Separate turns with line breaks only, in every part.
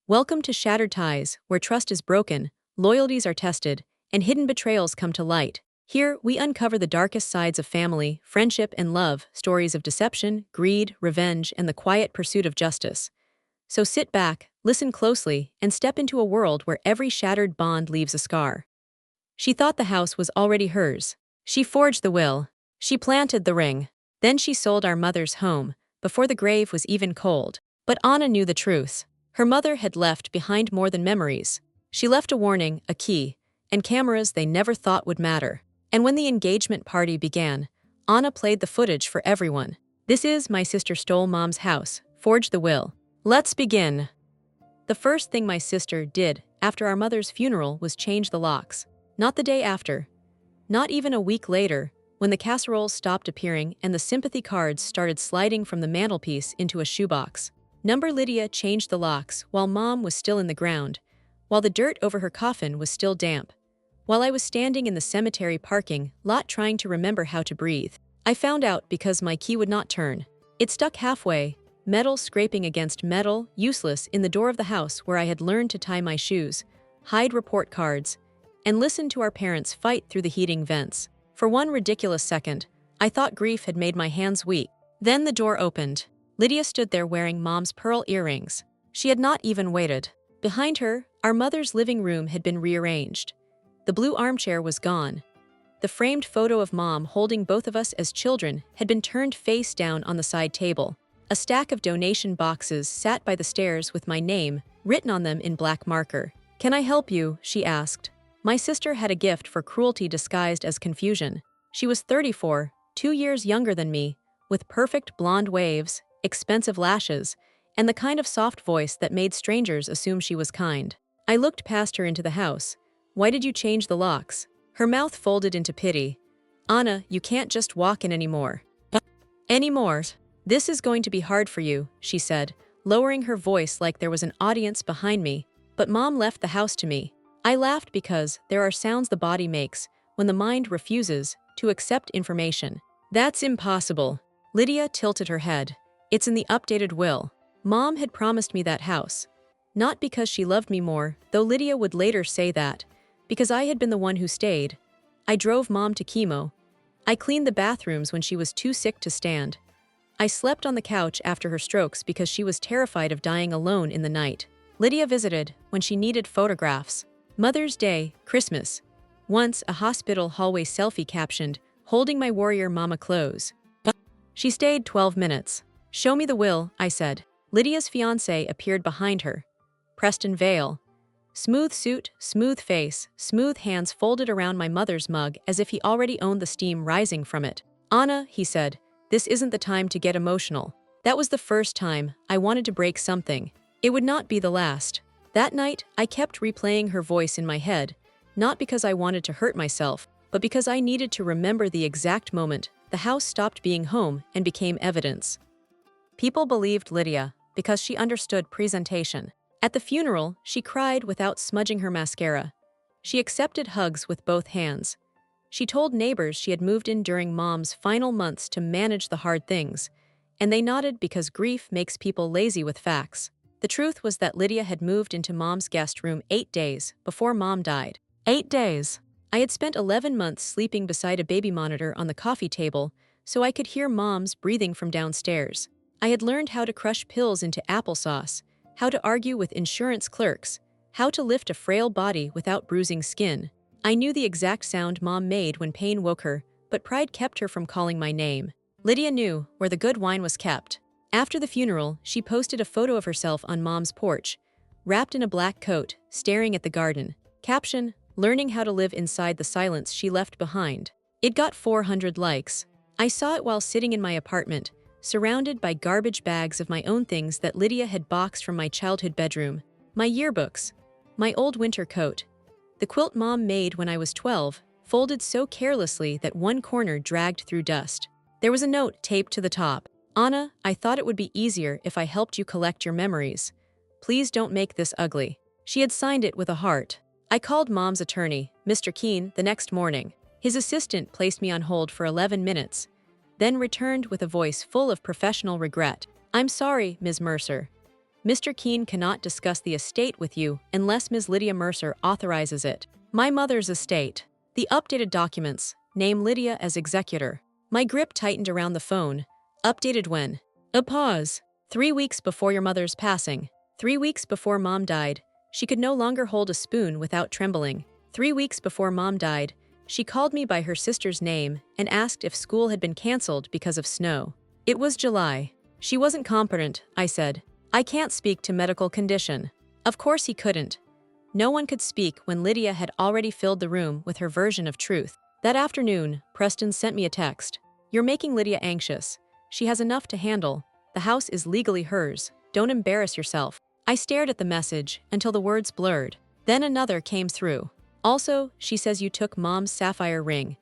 Welcome to Shattered Ties, where trust is broken, loyalties are tested, and hidden betrayals come to light. Here, we uncover the darkest sides of family, friendship, and love, stories of deception, greed, revenge, and the quiet pursuit of justice. So sit back, listen closely, and step into a world where every shattered bond leaves a scar. She thought the house was already hers. She forged the will. She planted the ring. Then she sold our mother's home, before the grave was even cold. But Anna knew the truth. Her mother had left behind more than memories. She left a warning, a key, and cameras they never thought would matter. And when the engagement party began, Anna played the footage for everyone. This is My Sister Stole Mom's House, Forged the Will. Let's begin. The first thing my sister did after our mother's funeral was change the locks. Not the day after. Not even a week later, when the casseroles stopped appearing and the sympathy cards started sliding from the mantelpiece into a shoebox. Number Lydia changed the locks while Mom was still in the ground, while the dirt over her coffin was still damp. While I was standing in the cemetery parking lot trying to remember how to breathe, I found out because my key would not turn. It stuck halfway, metal scraping against metal, useless in the door of the house where I had learned to tie my shoes, hide report cards, and listen to our parents fight through the heating vents. For one ridiculous second, I thought grief had made my hands weak. Then the door opened. Lydia stood there wearing Mom's pearl earrings. She had not even waited. Behind her, our mother's living room had been rearranged. The blue armchair was gone. The framed photo of Mom holding both of us as children had been turned face down on the side table. A stack of donation boxes sat by the stairs with my name written on them in black marker. "Can I help you?" she asked. My sister had a gift for cruelty disguised as confusion. She was 34, 2 years younger than me, with perfect blonde waves, expensive lashes, and the kind of soft voice that made strangers assume she was kind. I looked past her into the house. "Why did you change the locks?" Her mouth folded into pity. "Anna, you can't just walk in anymore." "Anymore? This is going to be hard for you," she said, lowering her voice like there was an audience behind me. "But Mom left the house to me." I laughed because there are sounds the body makes when the mind refuses to accept information. "That's impossible." Lydia tilted her head. "It's in the updated will. Mom had promised me that house. Not because she loved me more, though Lydia would later say that, because I had been the one who stayed. I drove Mom to chemo. I cleaned the bathrooms when she was too sick to stand. I slept on the couch after her strokes because she was terrified of dying alone in the night. Lydia visited when she needed photographs. Mother's Day, Christmas. Once, a hospital hallway selfie captioned, 'Holding my warrior mama clothes.' She stayed 12 minutes. "Show me the will," I said. Lydia's fiancé appeared behind her. Preston Vale. Smooth suit, smooth face, smooth hands folded around my mother's mug as if he already owned the steam rising from it. "Anna," he said, "this isn't the time to get emotional." That was the first time I wanted to break something. It would not be the last. That night, I kept replaying her voice in my head, not because I wanted to hurt myself, but because I needed to remember the exact moment the house stopped being home and became evidence. People believed Lydia because she understood presentation. At the funeral, she cried without smudging her mascara. She accepted hugs with both hands. She told neighbors she had moved in during Mom's final months to manage the hard things, and they nodded because grief makes people lazy with facts. The truth was that Lydia had moved into Mom's guest room 8 days before Mom died. 8 days. I had spent 11 months sleeping beside a baby monitor on the coffee table so I could hear Mom's breathing from downstairs. I had learned how to crush pills into applesauce, how to argue with insurance clerks, how to lift a frail body without bruising skin. I knew the exact sound Mom made when pain woke her, but pride kept her from calling my name. Lydia knew where the good wine was kept. After the funeral, she posted a photo of herself on Mom's porch, wrapped in a black coat, staring at the garden. Caption, "Learning how to live inside the silence she left behind." It got 400 likes. I saw it while sitting in my apartment, surrounded by garbage bags of my own things that Lydia had boxed from my childhood bedroom. My yearbooks, my old winter coat, the quilt Mom made when I was 12, folded so carelessly that one corner dragged through dust. There was a note taped to the top. "Anna, I thought it would be easier if I helped you collect your memories. Please don't make this ugly." She had signed it with a heart. I called Mom's attorney, Mr. Keene, the next morning. His assistant placed me on hold for 11 minutes, then returned with a voice full of professional regret. "I'm sorry, Ms. Mercer. Mr. Keene cannot discuss the estate with you unless Ms. Lydia Mercer authorizes it. My mother's estate. The updated documents name Lydia as executor. My grip tightened around the phone. Updated when? A pause. 3 weeks before your mother's passing. 3 weeks before Mom died. She could no longer hold a spoon without trembling. 3 weeks before Mom died, she called me by her sister's name and asked if school had been canceled because of snow. It was July. She wasn't competent, I said. I can't speak to medical condition. Of course he couldn't. No one could speak when Lydia had already filled the room with her version of truth. That afternoon, Preston sent me a text. You're making Lydia anxious. She has enough to handle. The house is legally hers. Don't embarrass yourself. I stared at the message until the words blurred. Then another came through. Also, she says you took Mom's sapphire ring.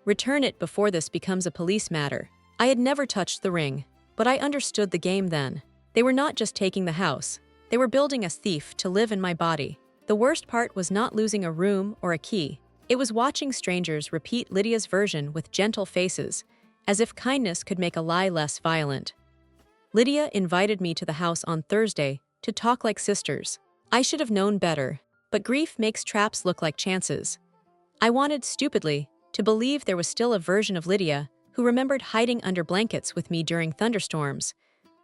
Return it before this becomes a police matter. I had never touched the ring, but I understood the game then. They were not just taking the house. They were building a thief to live in my body. The worst part was not losing a room or a key. It was watching strangers repeat Lydia's version with gentle faces, as if kindness could make a lie less violent. Lydia invited me to the house on Thursday to talk like sisters. I should have known better, but grief makes traps look like chances. I wanted, stupidly, to believe there was still a version of Lydia who remembered hiding under blankets with me during thunderstorms,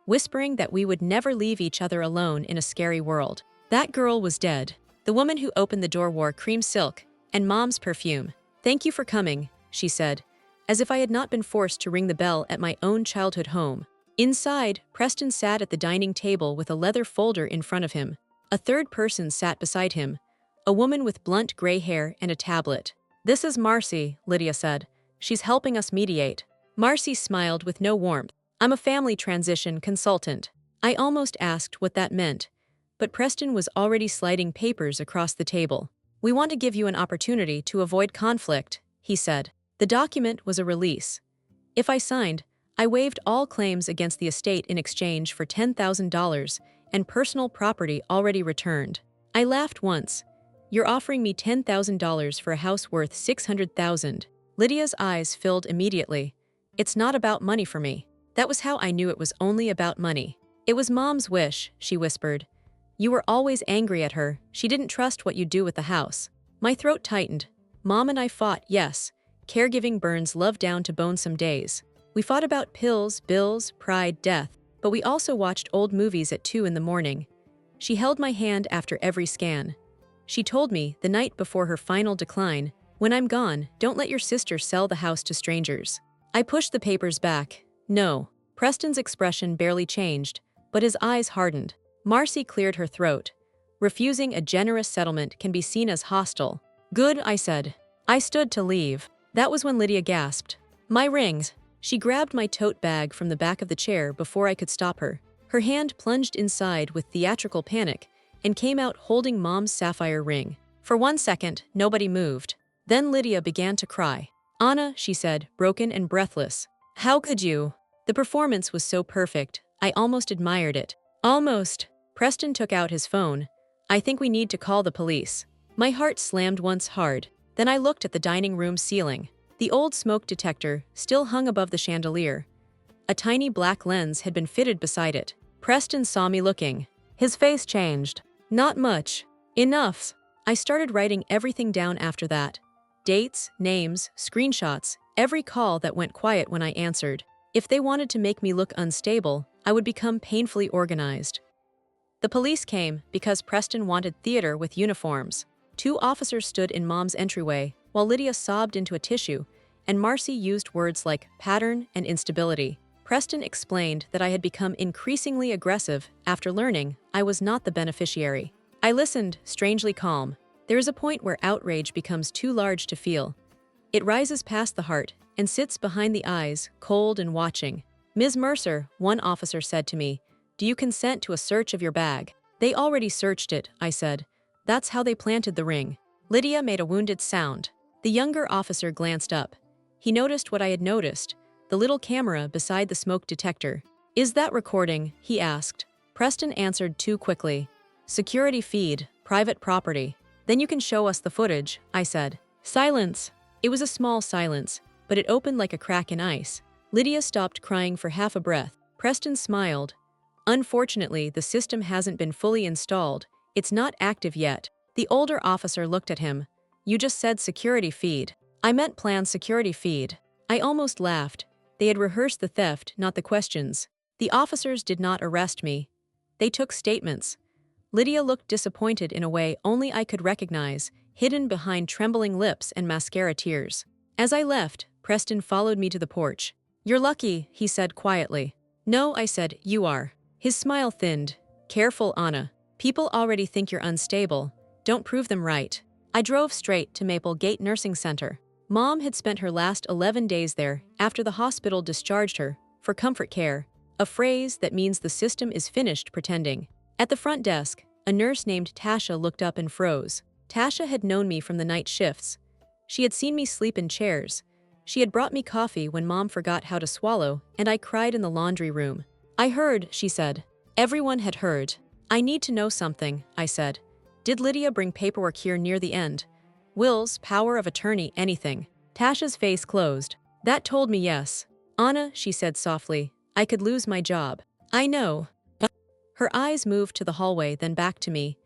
whispering that we would never leave each other alone in a scary world. That girl was dead. The woman who opened the door wore cream silk and Mom's perfume. Thank you for coming, she said, as if I had not been forced to ring the bell at my own childhood home. Inside, Preston sat at the dining table with a leather folder in front of him. A third person sat beside him, a woman with blunt gray hair and a tablet. This is Marcy, Lydia said. She's helping us mediate. Marcy smiled with no warmth. I'm a family transition consultant. I almost asked what that meant, but Preston was already sliding papers across the table. We want to give you an opportunity to avoid conflict, he said. The document was a release. If I signed, I waived all claims against the estate in exchange for $10,000 and personal property already returned. I laughed once. You're offering me $10,000 for a house worth $600,000. Lydia's eyes filled immediately. It's not about money for me. That was how I knew it was only about money. It was Mom's wish, she whispered. You were always angry at her. She didn't trust what you'd do with the house. My throat tightened. Mom and I fought, yes. Caregiving burns love down to bone some days. We fought about pills, bills, pride, death, but we also watched old movies at 2 in the morning. She held my hand after every scan. She told me, the night before her final decline, when I'm gone, don't let your sister sell the house to strangers. I pushed the papers back. No. Preston's expression barely changed, but his eyes hardened. Marcy cleared her throat. Refusing a generous settlement can be seen as hostile. Good, I said. I stood to leave. That was when Lydia gasped. My rings. She grabbed my tote bag from the back of the chair before I could stop her. Her hand plunged inside with theatrical panic and came out holding Mom's sapphire ring. For 1 second, nobody moved. Then Lydia began to cry. Anna, she said, broken and breathless. How could you? The performance was so perfect, I almost admired it. Almost. Preston took out his phone. I think we need to call the police. My heart slammed once hard. Then I looked at the dining room ceiling. The old smoke detector still hung above the chandelier. A tiny black lens had been fitted beside it. Preston saw me looking. His face changed. Not much. Enough. I started writing everything down after that. Dates, names, screenshots, every call that went quiet when I answered. If they wanted to make me look unstable, I would become painfully organized. The police came because Preston wanted theater with uniforms. 2 officers stood in Mom's entryway, while Lydia sobbed into a tissue, and Marcy used words like pattern and instability. Preston explained that I had become increasingly aggressive after learning I was not the beneficiary. I listened, strangely calm. There is a point where outrage becomes too large to feel. It rises past the heart and sits behind the eyes, cold and watching. Ms. Mercer, one officer said to me, do you consent to a search of your bag? They already searched it, I said. That's how they planted the ring. Lydia made a wounded sound. The younger officer glanced up. He noticed what I had noticed, the little camera beside the smoke detector. Is that recording? He asked. Preston answered too quickly. Security feed, private property. Then you can show us the footage, I said. Silence. It was a small silence, but it opened like a crack in ice. Lydia stopped crying for half a breath. Preston smiled. Unfortunately, the system hasn't been fully installed. It's not active yet. The older officer looked at him. You just said security feed. I meant planned security feed. I almost laughed. They had rehearsed the theft, not the questions. The officers did not arrest me. They took statements. Lydia looked disappointed in a way only I could recognize, hidden behind trembling lips and mascara tears. As I left, Preston followed me to the porch. You're lucky, he said quietly. No, I said, you are. His smile thinned. Careful, Anna. People already think you're unstable. Don't prove them right. I drove straight to Maple Gate Nursing Center. Mom had spent her last 11 days there after the hospital discharged her for comfort care, a phrase that means the system is finished pretending. At the front desk, a nurse named Tasha looked up and froze. Tasha had known me from the night shifts. She had seen me sleep in chairs. She had brought me coffee when Mom forgot how to swallow, and I cried in the laundry room. I heard, she said. Everyone had heard. I need to know something, I said. Did Lydia bring paperwork here near the end? Wills, power of attorney, anything. Tasha's face closed. That told me yes. Anna, she said softly, I could lose my job. I know. Her eyes moved to the hallway, then back to me.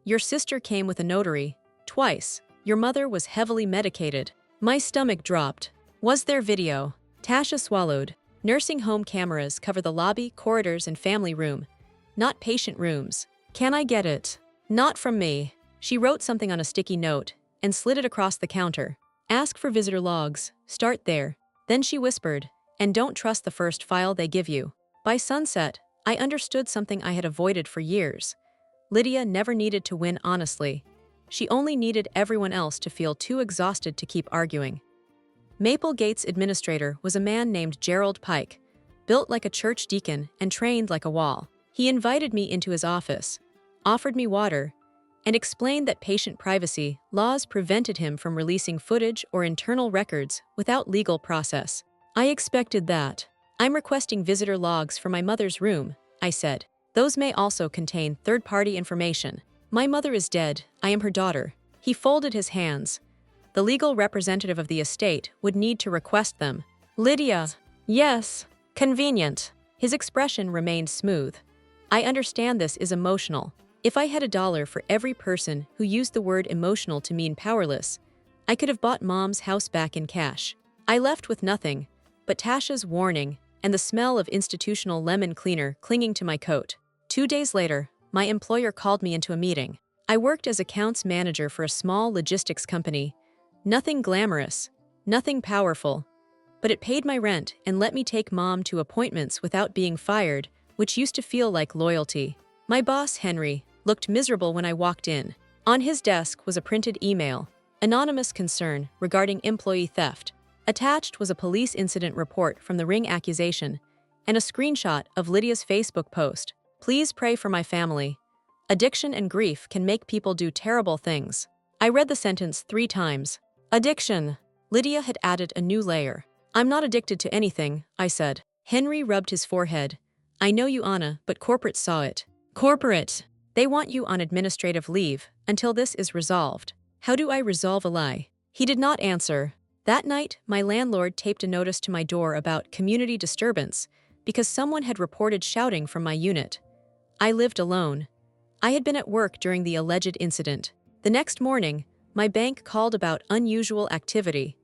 Your sister came with a notary. Twice. Your mother was heavily medicated. My stomach dropped. Was there video? Tasha swallowed. Nursing home cameras cover the lobby, corridors, and family room. Not patient rooms. Can I get it? Not from me. She wrote something on a sticky note and slid it across the counter. Ask for visitor logs. Start there. Then she whispered, and don't trust the first file they give you. By sunset, I understood something I had avoided for years. Lydia never needed to win honestly. She only needed everyone else to feel too exhausted to keep arguing. Maple Gate's administrator was a man named Gerald Pike, built like a church deacon and trained like a wall. He invited me into his office, offered me water, and explained that patient privacy laws prevented him from releasing footage or internal records without legal process. I expected that. I'm requesting visitor logs for my mother's room, I said. Those may also contain third-party information. My mother is dead. I am her daughter. He folded his hands. The legal representative of the estate would need to request them. Lydia. Yes. Convenient. His expression remained smooth. I understand this is emotional. If I had $1 for every person who used the word emotional to mean powerless, I could have bought Mom's house back in cash. I left with nothing but Tasha's warning and the smell of institutional lemon cleaner clinging to my coat. 2 days later, my employer called me into a meeting. I worked as accounts manager for a small logistics company. Nothing glamorous, nothing powerful, but it paid my rent and let me take Mom to appointments without being fired, which used to feel like loyalty. My boss, Henry, looked miserable when I walked in. On his desk was a printed email, anonymous concern regarding employee theft. Attached was a police incident report from the ring accusation and a screenshot of Lydia's Facebook post. Please pray for my family. Addiction and grief can make people do terrible things. I read the sentence 3 times. Addiction. Lydia had added a new layer. I'm not addicted to anything, I said. Henry rubbed his forehead. I know you, Anna, but corporate saw it. Corporate. They want you on administrative leave until this is resolved. How do I resolve a lie? He did not answer. That night, my landlord taped a notice to my door about community disturbance because someone had reported shouting from my unit. I lived alone. I had been at work during the alleged incident. The next morning, my bank called about unusual activity.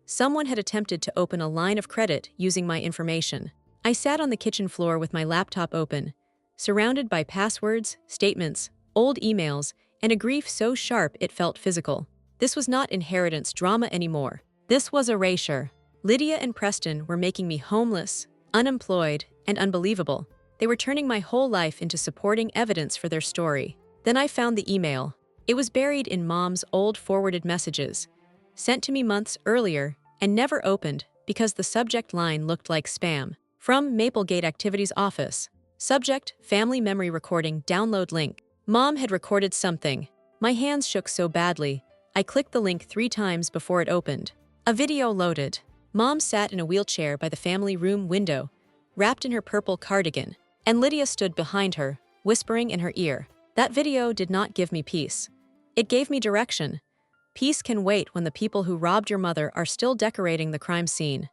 Someone had attempted to open a line of credit using my information. I sat on the kitchen floor with my laptop open, surrounded by passwords, statements, old emails, and a grief so sharp it felt physical. This was not inheritance drama anymore. This was erasure. Lydia and Preston were making me homeless, unemployed, and unbelievable. They were turning my whole life into supporting evidence for their story. Then I found the email. It was buried in Mom's old forwarded messages, sent to me months earlier and never opened because the subject line looked like spam. From Maplegate Activities Office. Subject, Family Memory Recording Download Link. Mom had recorded something. My hands shook so badly, I clicked the link 3 times before it opened. A video loaded. Mom sat in a wheelchair by the family room window, wrapped in her purple cardigan, and Lydia stood behind her, whispering in her ear. That video did not give me peace. It gave me direction. Peace can wait when the people who robbed your mother are still decorating the crime scene.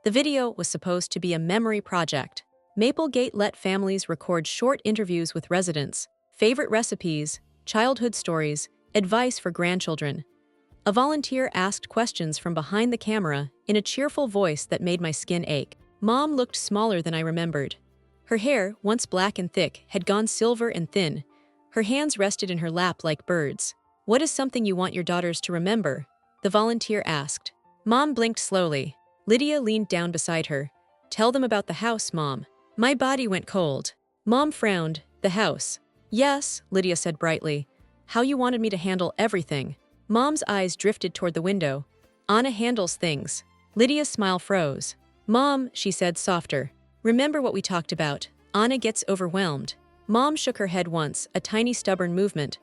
The video was supposed to be a memory project. Maplegate let families record short interviews with residents, favorite recipes, childhood stories, advice for grandchildren. A volunteer asked questions from behind the camera in a cheerful voice that made my skin ache. Mom looked smaller than I remembered. Her hair, once black and thick, had gone silver and thin. Her hands rested in her lap like birds. "What is something you want your daughters to remember?" the volunteer asked. Mom blinked slowly. Lydia leaned down beside her. "Tell them about the house, Mom." My body went cold. Mom frowned. "The house." "Yes," Lydia said brightly. "How you wanted me to handle everything." Mom's eyes drifted toward the window. "Anna handles things." Lydia's smile froze. "Mom," she said softer. "Remember what we talked about. Anna gets overwhelmed." Mom shook her head once, a tiny stubborn movement.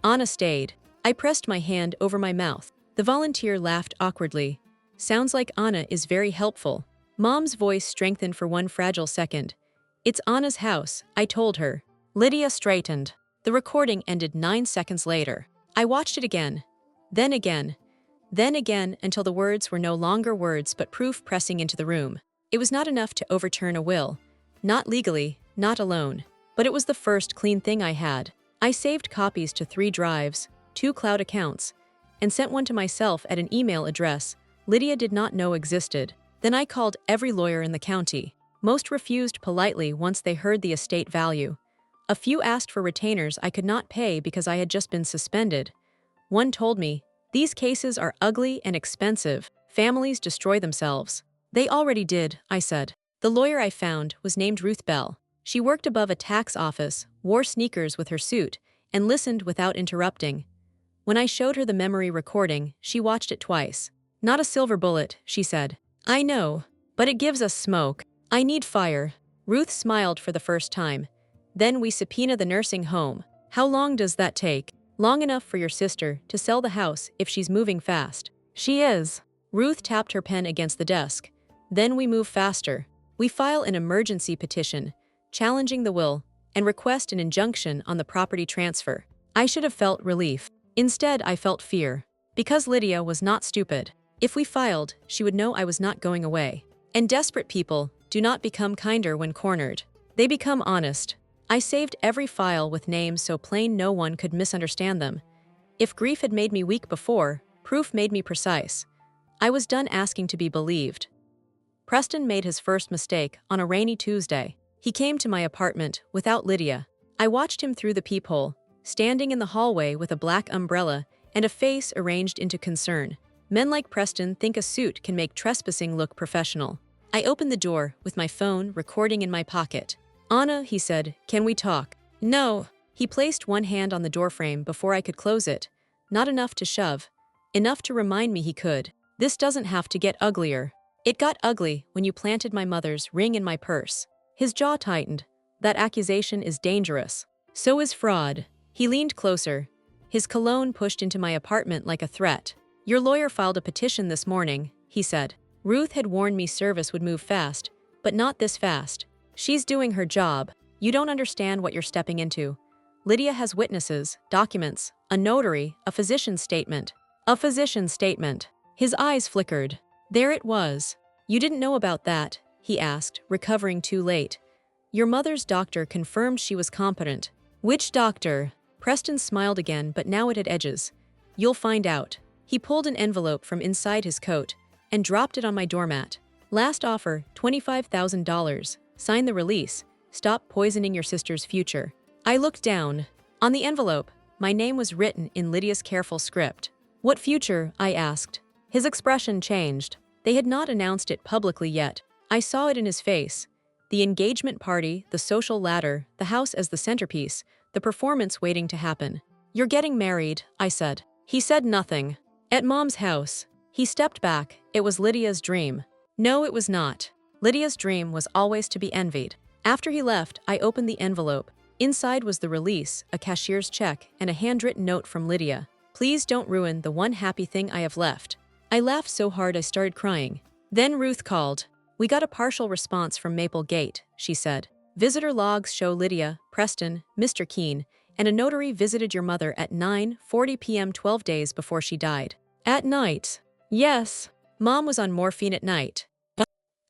Anna stayed. I pressed my hand over my mouth. The volunteer laughed awkwardly. "Sounds like Anna is very helpful." Mom's voice strengthened for one fragile second. "It's Anna's house," I told her. Lydia straightened. The recording ended 9 seconds later. I watched it again. Then again. Then again until the words were no longer words but proof pressing into the room. It was not enough to overturn a will. Not legally, not alone. But it was the first clean thing I had. I saved copies to 3 drives, 2 cloud accounts, and sent one to myself at an email address Lydia did not know existed. Then I called every lawyer in the county. Most refused politely once they heard the estate value. A few asked for retainers I could not pay because I had just been suspended. One told me, "These cases are ugly and expensive. Families destroy themselves." "They already did," I said. The lawyer I found was named Ruth Bell. She worked above a tax office, wore sneakers with her suit, and listened without interrupting. When I showed her the memory recording, she watched it twice. "Not a silver bullet," she said. "I know, but it gives us smoke. I need fire." Ruth smiled for the first time. "Then we subpoena the nursing home." "How long does that take?" "Long enough for your sister to sell the house if she's moving fast." "She is." Ruth tapped her pen against the desk. "Then we move faster. We file an emergency petition, challenging the will, and request an injunction on the property transfer." I should have felt relief. Instead, I felt fear. Because Lydia was not stupid. If we filed, she would know I was not going away. And desperate people do not become kinder when cornered. They become honest. I saved every file with names so plain no one could misunderstand them. If grief had made me weak before, proof made me precise. I was done asking to be believed. Preston made his first mistake on a rainy Tuesday. He came to my apartment without Lydia. I watched him through the peephole, standing in the hallway with a black umbrella and a face arranged into concern. Men like Preston think a suit can make trespassing look professional. I opened the door with my phone recording in my pocket. "Anna," he said, "can we talk?" "No." He placed one hand on the doorframe before I could close it. Not enough to shove. Enough to remind me he could. "This doesn't have to get uglier." "It got ugly when you planted my mother's ring in my purse." His jaw tightened. "That accusation is dangerous. So is fraud." He leaned closer. His cologne pushed into my apartment like a threat. "Your lawyer filed a petition this morning," he said. Ruth had warned me service would move fast, but not this fast. "She's doing her job. You don't understand what you're stepping into. Lydia has witnesses, documents, a notary, a physician's statement." "A physician's statement." His eyes flickered. There it was. "You didn't know about that?" he asked, recovering too late. "Your mother's doctor confirmed she was competent." "Which doctor?" Preston smiled again, but now it had edges. "You'll find out." He pulled an envelope from inside his coat and dropped it on my doormat. "Last offer, $25,000. Sign the release. Stop poisoning your sister's future." I looked down. On the envelope, my name was written in Lydia's careful script. "What future?" I asked. His expression changed. They had not announced it publicly yet. I saw it in his face. The engagement party, the social ladder, the house as the centerpiece, the performance waiting to happen. "You're getting married," I said. He said nothing. "At Mom's house." He stepped back. It was Lydia's dream. No, it was not. Lydia's dream was always to be envied. After he left, I opened the envelope. Inside was the release, a cashier's check, and a handwritten note from Lydia. "Please don't ruin the one happy thing I have left." I laughed so hard I started crying. Then Ruth called. "We got a partial response from Maplegate," she said. "Visitor logs show Lydia, Preston, Mr. Keene, and a notary visited your mother at 9:40 p.m. 12 days before she died." "At night?" "Yes. Mom was on morphine at night."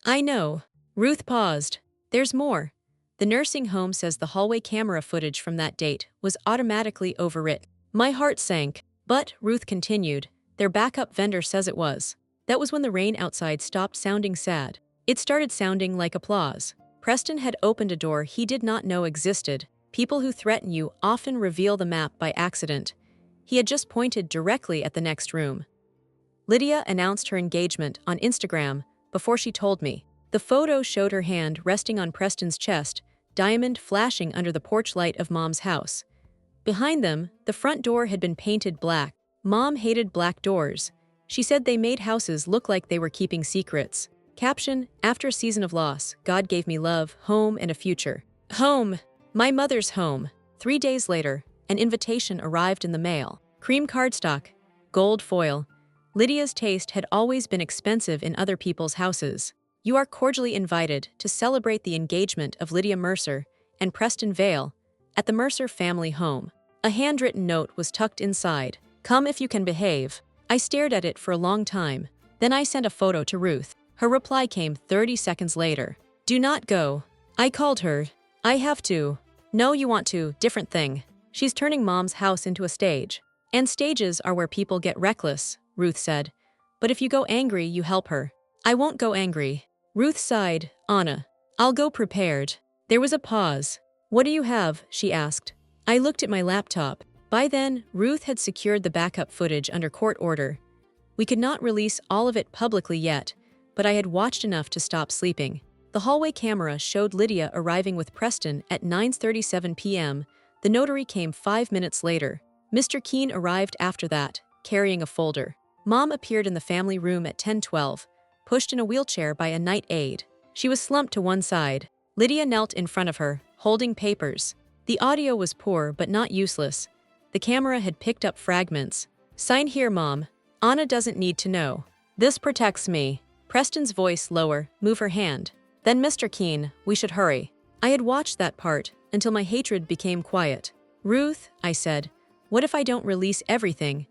"I know." Ruth paused. There's more. The nursing home says the hallway camera footage from that date was automatically overwritten. My heart sank. But, Ruth continued, their backup vendor says it was. That was when the rain outside stopped sounding sad. It started sounding like applause. Preston had opened a door he did not know existed. People who threaten you often reveal the map by accident. He had just pointed directly at the next room. Lydia announced her engagement on Instagram before she told me. The photo showed her hand resting on Preston's chest, diamond flashing under the porch light of Mom's house. Behind them, the front door had been painted black. Mom hated black doors. She said they made houses look like they were keeping secrets. Caption, after a season of loss, God gave me love, home, and a future. Home! My mother's home. 3 days later, an invitation arrived in the mail. Cream cardstock, gold foil. Lydia's taste had always been expensive in other people's houses. You are cordially invited to celebrate the engagement of Lydia Mercer and Preston Vale at the Mercer family home. A handwritten note was tucked inside. Come if you can behave. I stared at it for a long time. Then I sent a photo to Ruth. Her reply came 30 seconds later. Do not go. I called her. I have to. No, you want to. Different thing. She's turning Mom's house into a stage. And stages are where people get reckless, Ruth said. But if you go angry, you help her. I won't go angry. Ruth sighed. Anna. I'll go prepared. There was a pause. What do you have? She asked. I looked at my laptop. By then, Ruth had secured the backup footage under court order. We could not release all of it publicly yet, but I had watched enough to stop sleeping. The hallway camera showed Lydia arriving with Preston at 9:37 p.m. The notary came 5 minutes later. Mr. Keene arrived after that, carrying a folder. Mom appeared in the family room at 10:12, pushed in a wheelchair by a night aide. She was slumped to one side. Lydia knelt in front of her, holding papers. The audio was poor but not useless. The camera had picked up fragments. Sign here, Mom. Anna doesn't need to know. This protects me. Preston's voice lower, move her hand. Then Mr. Keene, we should hurry. I had watched that part until my hatred became quiet. Ruth, I said, what if I don't release everything?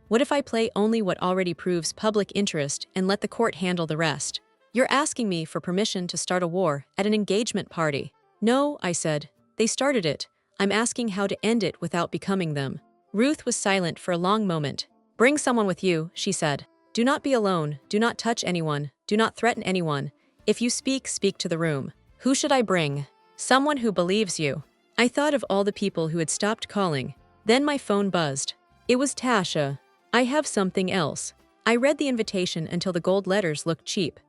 What if I play only what already proves public interest and let the court handle the rest? You're asking me for permission to start a war at an engagement party. No, I said. They started it. I'm asking how to end it without becoming them. Ruth was silent for a long moment. Bring someone with you, she said. Do not be alone. Do not touch anyone. Do not threaten anyone. If you speak, speak to the room. Who should I bring? Someone who believes you. I thought of all the people who had stopped calling. Then my phone buzzed. It was Tasha. I have something else. I read the invitation until the gold letters looked cheap.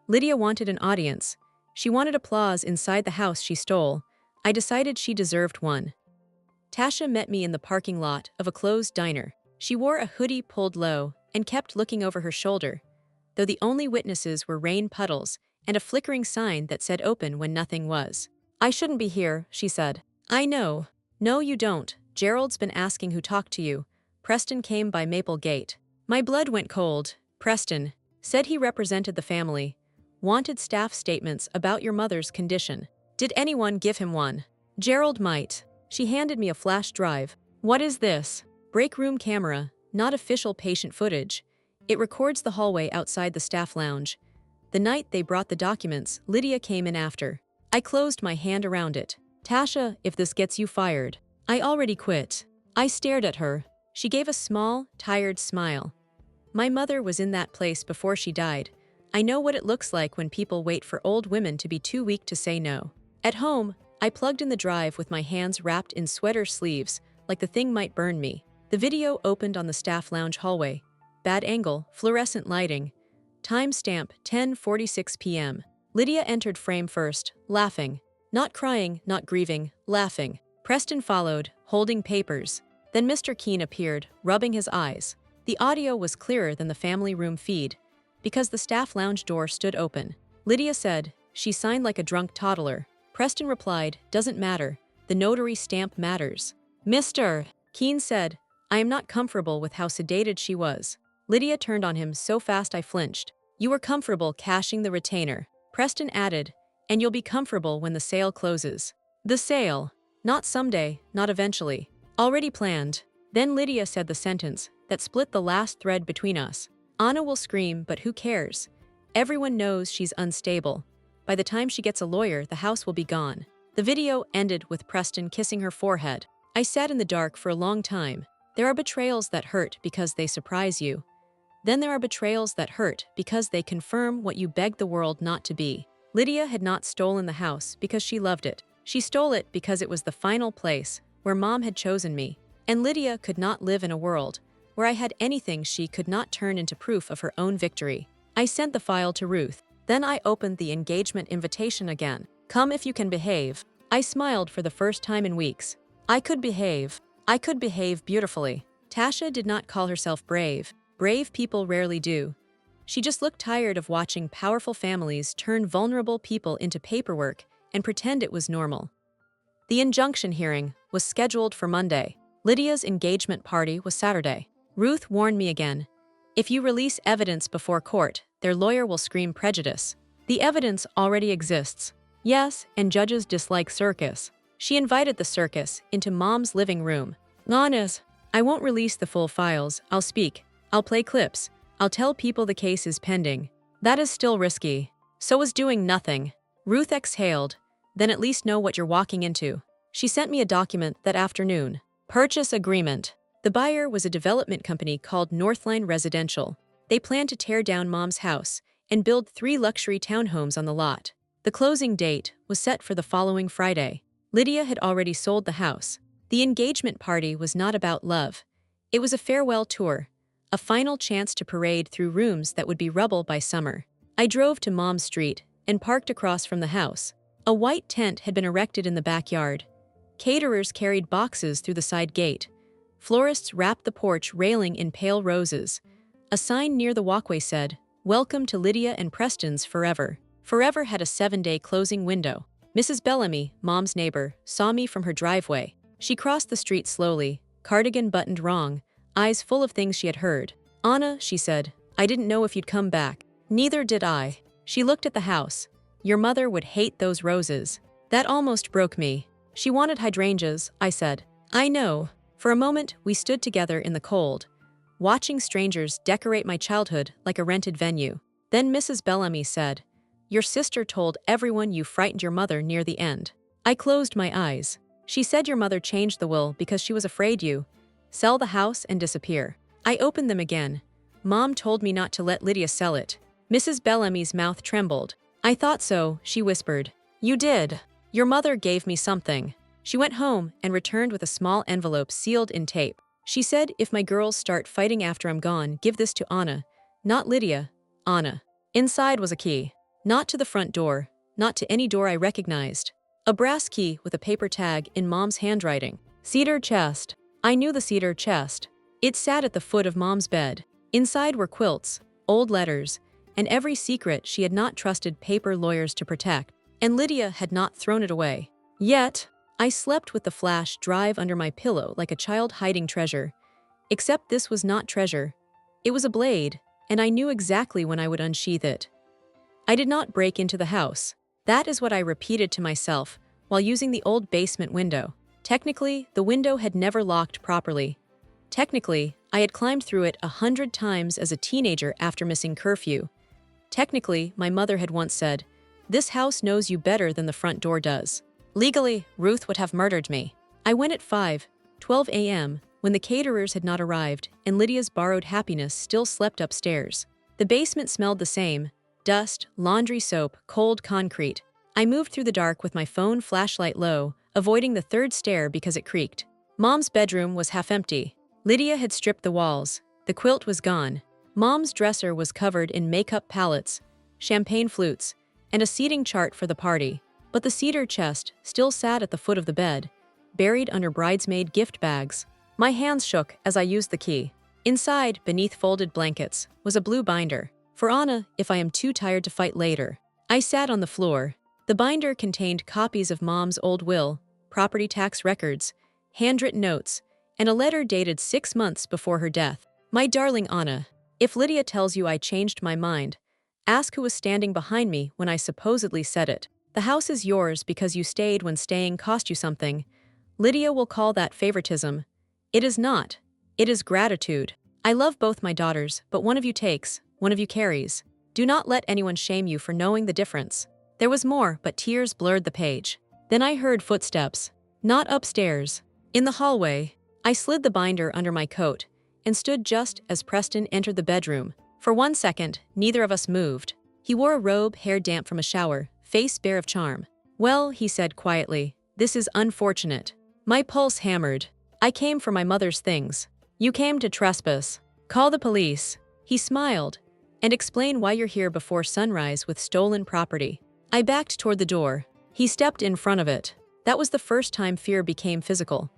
Lydia wanted an audience. She wanted applause inside the house she stole. I decided she deserved one. Tasha met me in the parking lot of a closed diner. She wore a hoodie pulled low and kept looking over her shoulder, though the only witnesses were rain puddles and a flickering sign that said open when nothing was. I shouldn't be here, she said. I know. No, you don't. Gerald's been asking who talked to you. Preston came by Maple Gate. My blood went cold. Preston said he represented the family. Wanted staff statements about your mother's condition. Did anyone give him one? Gerald might. She handed me a flash drive. What is this? Break room camera, not official patient footage. It records the hallway outside the staff lounge. The night they brought the documents, Lydia came in after. I closed my hand around it. Tasha, if this gets you fired. I already quit. I stared at her. She gave a small, tired smile. My mother was in that place before she died. I know what it looks like when people wait for old women to be too weak to say no. At home, I plugged in the drive with my hands wrapped in sweater sleeves, like the thing might burn me. The video opened on the staff lounge hallway. Bad angle, fluorescent lighting. Timestamp 10:46 p.m. Lydia entered frame first, laughing. Not crying, not grieving, laughing. Preston followed, holding papers. Then Mr. Keene appeared, rubbing his eyes. The audio was clearer than the family room feed, because the staff lounge door stood open. Lydia said, she signed like a drunk toddler. Preston replied, doesn't matter. The notary stamp matters. Mr. Keene said, I am not comfortable with how sedated she was. Lydia turned on him so fast I flinched. You were comfortable cashing the retainer. Preston added, and you'll be comfortable when the sale closes. The sale. Not someday, not eventually. Already planned. Then Lydia said the sentence that split the last thread between us. Anna will scream, but who cares? Everyone knows she's unstable. By the time she gets a lawyer, the house will be gone. The video ended with Preston kissing her forehead. I sat in the dark for a long time. There are betrayals that hurt because they surprise you. Then there are betrayals that hurt because they confirm what you begged the world not to be. Lydia had not stolen the house because she loved it. She stole it because it was the final place where Mom had chosen me. And Lydia could not live in a world where I had anything she could not turn into proof of her own victory. I sent the file to Ruth. Then I opened the engagement invitation again. Come if you can behave. I smiled for the first time in weeks. I could behave. I could behave beautifully. Tasha did not call herself brave. Brave people rarely do. She just looked tired of watching powerful families turn vulnerable people into paperwork and pretend it was normal. The injunction hearing was scheduled for Monday. Lydia's engagement party was Saturday. Ruth warned me again. If you release evidence before court, their lawyer will scream prejudice. The evidence already exists. Yes, and judges dislike circus. She invited the circus into Mom's living room. Honest, I won't release the full files. I'll speak. I'll play clips. I'll tell people the case is pending. That is still risky. So is doing nothing. Ruth exhaled. Then at least know what you're walking into. She sent me a document that afternoon. Purchase agreement. The buyer was a development company called Northline Residential. They planned to tear down Mom's house and build 3 luxury townhomes on the lot. The closing date was set for the following Friday. Lydia had already sold the house. The engagement party was not about love. It was a farewell tour, a final chance to parade through rooms that would be rubble by summer. I drove to Mom's street and parked across from the house. A white tent had been erected in the backyard. Caterers carried boxes through the side gate. Florists wrapped the porch railing in pale roses. A sign near the walkway said, "Welcome to Lydia and Preston's Forever." Forever had a 7-day closing window. Mrs. Bellamy, Mom's neighbor, saw me from her driveway. She crossed the street slowly, cardigan buttoned wrong, eyes full of things she had heard. "Anna," she said, "I didn't know if you'd come back." "Neither did I." She looked at the house. "Your mother would hate those roses." That almost broke me. "She wanted hydrangeas," I said. "I know." For a moment, we stood together in the cold, watching strangers decorate my childhood like a rented venue. Then Mrs. Bellamy said, "Your sister told everyone you frightened your mother near the end." I closed my eyes. "She said your mother changed the will because she was afraid you sell the house and disappear." I opened them again. "Mom told me not to let Lydia sell it." Mrs. Bellamy's mouth trembled. "I thought so," she whispered. "You did. Your mother gave me something." She went home and returned with a small envelope sealed in tape. She said, "If my girls start fighting after I'm gone, give this to Anna. Not Lydia, Anna." Inside was a key. Not to the front door, not to any door I recognized. A brass key with a paper tag in Mom's handwriting. Cedar chest. I knew the cedar chest. It sat at the foot of Mom's bed. Inside were quilts, old letters, and every secret she had not trusted paper lawyers to protect. And Lydia had not thrown it away. Yet, I slept with the flash drive under my pillow like a child hiding treasure. Except this was not treasure. It was a blade, and I knew exactly when I would unsheath it. I did not break into the house. That is what I repeated to myself while using the old basement window. Technically, the window had never locked properly. Technically, I had climbed through it 100 times as a teenager after missing curfew. Technically, my mother had once said, "This house knows you better than the front door does." Legally, Ruth would have murdered me. I went at 5:12 a.m., when the caterers had not arrived and Lydia's borrowed happiness still slept upstairs. The basement smelled the same: dust, laundry soap, cold concrete. I moved through the dark with my phone flashlight low, avoiding the third stair because it creaked. Mom's bedroom was half empty. Lydia had stripped the walls. The quilt was gone. Mom's dresser was covered in makeup palettes, champagne flutes, and a seating chart for the party. But the cedar chest still sat at the foot of the bed, buried under bridesmaid gift bags. My hands shook as I used the key. Inside, beneath folded blankets, was a blue binder. For Anna, if I am too tired to fight later. I sat on the floor. The binder contained copies of Mom's old will, property tax records, handwritten notes, and a letter dated 6 months before her death. "My darling Anna, if Lydia tells you I changed my mind, ask who was standing behind me when I supposedly said it. The house is yours because you stayed when staying cost you something. Lydia will call that favoritism. It is not. It is gratitude. I love both my daughters, but one of you takes, one of you carries. Do not let anyone shame you for knowing the difference. There was more, but tears blurred the page. Then I heard footsteps. Not upstairs. In the hallway. I slid the binder under my coat and stood just as Preston entered the bedroom. For 1 second, neither of us moved. He wore a robe, hair damp from a shower, face bare of charm. "Well," he said quietly, "this is unfortunate." My pulse hammered. "I came for my mother's things." "You came to trespass. Call the police." He smiled. "And explain why you're here before sunrise with stolen property." I backed toward the door. He stepped in front of it. That was the first time fear became physical.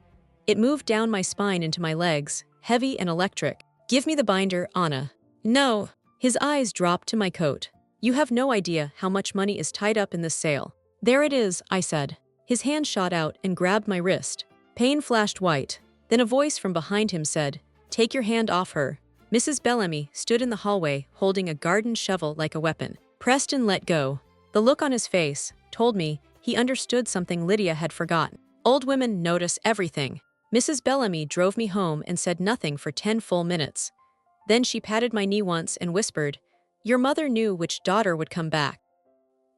It moved down my spine into my legs, heavy and electric. "Give me the binder, Anna." "No." His eyes dropped to my coat. "You have no idea how much money is tied up in this sale." "There it is," I said. His hand shot out and grabbed my wrist. Pain flashed white. Then a voice from behind him said, "Take your hand off her." Mrs. Bellamy stood in the hallway holding a garden shovel like a weapon. Preston let go. The look on his face told me he understood something Lydia had forgotten. Old women notice everything. Mrs. Bellamy drove me home and said nothing for 10 full minutes. Then she patted my knee once and whispered, "Your mother knew which daughter would come back."